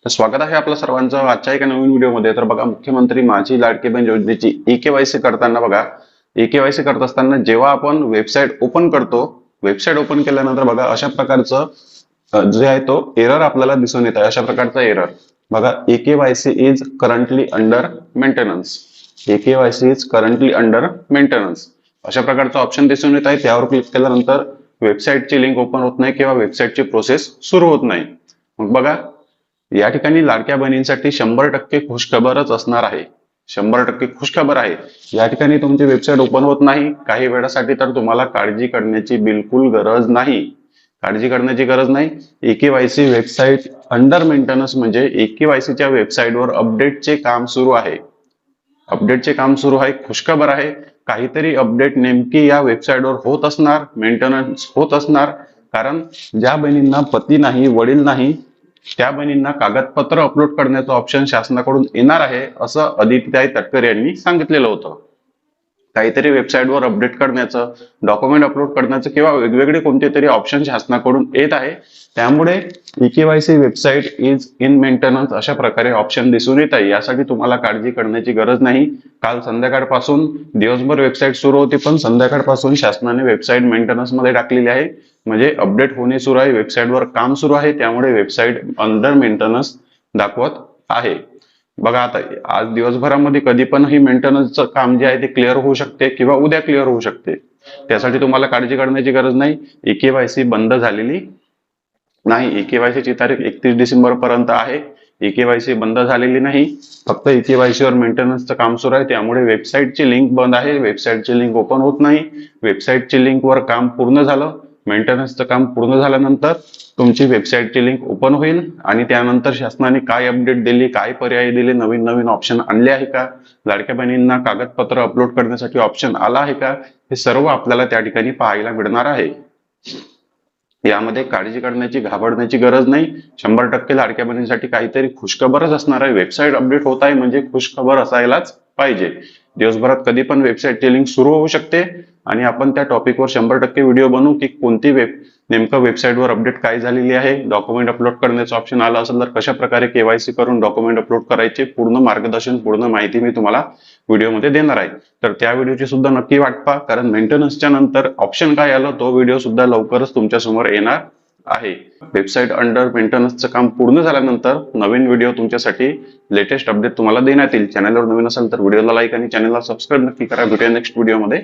तर स्वागत आहे आपल्या सर्वांचं आजच्या एका नवीन व्हिडिओमध्ये। तर बघा, मुख्यमंत्री माझी लाडकी बहीण योजनेची ई-केवायसी करताना बघा, ई-केवायसी करत असताना जेव्हा आपण वेबसाईट ओपन करतो, वेबसाईट ओपन केल्यानंतर बघा अशा प्रकारचं जे आहे तो एरर आपल्याला दिसून येत आहे। अशा प्रकारचा एरर बघा, e-KYC is currently under maintenance, e-KYC is currently under maintenance अशा प्रकारचा ऑप्शन दिसून येत आहे। त्यावर क्लिक केल्यानंतर वेबसाईटची लिंक ओपन होत नाही किंवा वेबसाईटची प्रोसेस सुरू होत नाही। मग बघा, या ठिकाणी लाडक्या बहिणींसाठी 100% खुशखबरच असणार आहे। 100% खुशखबर आहे। या ठिकाणी तुमची वेबसाईट ओपन होत नाही काही वेळासाठी, तर तुम्हाला काळजी करण्याची बिलकुल गरज नाही। काळजी करण्याची गरज नाही। ई-केवायसी वेबसाईट अंडर मेंटेनन्स म्हणजे ई-केवायसीच्या वेबसाईटवर अपडेटचे काम सुरू आहे। अपडेटचे काम सुरू आहे, खुशखबर आहे। काहीतरी अपडेट नेमकी या वेबसाईटवर होत असणार, मेंटेनन्स होत असणार। कारण ज्या बहिणींना पती नाही, वडील नाही, त्या बहिणींना कागदपत्र अपलोड करण्याचं ऑप्शन शासनाकडून येणार आहे, असं आदित्यताई तटकरे यांनी सांगितलेलं होतं। काहीतरी वेबसाईटवर अपडेट करण्याचं, डॉक्युमेंट अपलोड करण्याचं किंवा वेगवेगळे कोणते तरी ऑप्शन शासनाकडून येत आहे। त्यामुळे e-KYC website is in maintenance अशा प्रकारे ऑप्शन दिसून येत आहे। यासाठी तुम्हाला काळजी करण्याची गरज नाही। काल संध्याकाळपासून दिवसभर वेबसाईट सुरू होती, पण संध्याकाळपासून शासनाने वेबसाईट मेंटेनन्स मध्ये टाकलेली आहे, म्हणजे अपडेट होणे सुरू आहे, वेबसाईटवर काम सुरू आहे। त्यामुळे वेबसाईट अंडर मेंटेनन्स दाखवत आहे। बघा, आता आज दिवसभरामध्ये कधी पण ही मेंटेनन्सचं काम जे आहे ते क्लिअर होऊ शकते किंवा उद्या क्लिअर होऊ शकते। त्यासाठी तुम्हाला काळजी करण्याची गरज नाही। ई-केवायसी बंद झालेली नाही। ई-केवायसी ची तारीख 31 डिसेंबर पर्यंत आहे। ई-केवायसी बंद झालेली नाही, फक्त ई-केवायसी वर मेंटेनन्सचं काम सुरू आहे। त्यामुळे वेबसाईटची लिंक बंद आहे, वेबसाईटची लिंक ओपन होत नाही। वेबसाईटची लिंक वर काम पूर्ण झालं, मेंटेनन्सचं काम पूर्ण झाल्यानंतर तुमची वेबसाईटची लिंक ओपन होईल आणि त्यानंतर शासनाने काय अपडेट दिली, काय पर्याय दिले, नवीन नवीन ऑप्शन आणले आहे का, लाडक्या बहिणींना कागदपत्र अपलोड करण्यासाठी ऑप्शन आला आहे का, हे सर्व आपल्याला त्या ठिकाणी पाहायला मिळणार आहे। यामध्ये काळजी करण्याची, घाबरण्याची गरज नाही। 100% लाडक्या बहिणींसाठी काहीतरी खुशखबरच असणार आहे। वेबसाईट अपडेट होत आहे म्हणजे खुशखबर असायलाच पाहिजे। दिवसभरात कधी पण वेबसाईटची लिंक सुरू होऊ शकते आणि आपण त्या टॉपिकवर 100% व्हिडिओ बनवू की कोणती नेमकं वेबसाईटवर अपडेट काय झालेली आहे, डॉक्युमेंट अपलोड करण्याचं ऑप्शन आलं असेल तर कशा प्रकारे केवायसी करून डॉक्युमेंट अपलोड करायचे, पूर्ण मार्गदर्शन, पूर्ण माहिती मी तुम्हाला व्हिडिओमध्ये देणार आहे। तर त्या व्हिडिओची सुद्धा नक्की वाट पहा, कारण मेंटेनन्सच्या नंतर ऑप्शन काय आलं तो व्हिडिओ सुद्धा लवकरच तुमच्या समोर येणार आहे। वेबसाईट अंडर मेंटेनन्सचं काम पूर्ण झाल्यानंतर नवीन व्हिडिओ तुमच्यासाठी लेटेस्ट अपडेट तुम्हाला देण्यात येईल। चॅनलवर नवीन असेल तर व्हिडिओला लाईक आणि चॅनलला सबस्क्राईब नक्की करा। भेटूया नेक्स्ट व्हिडिओमध्ये।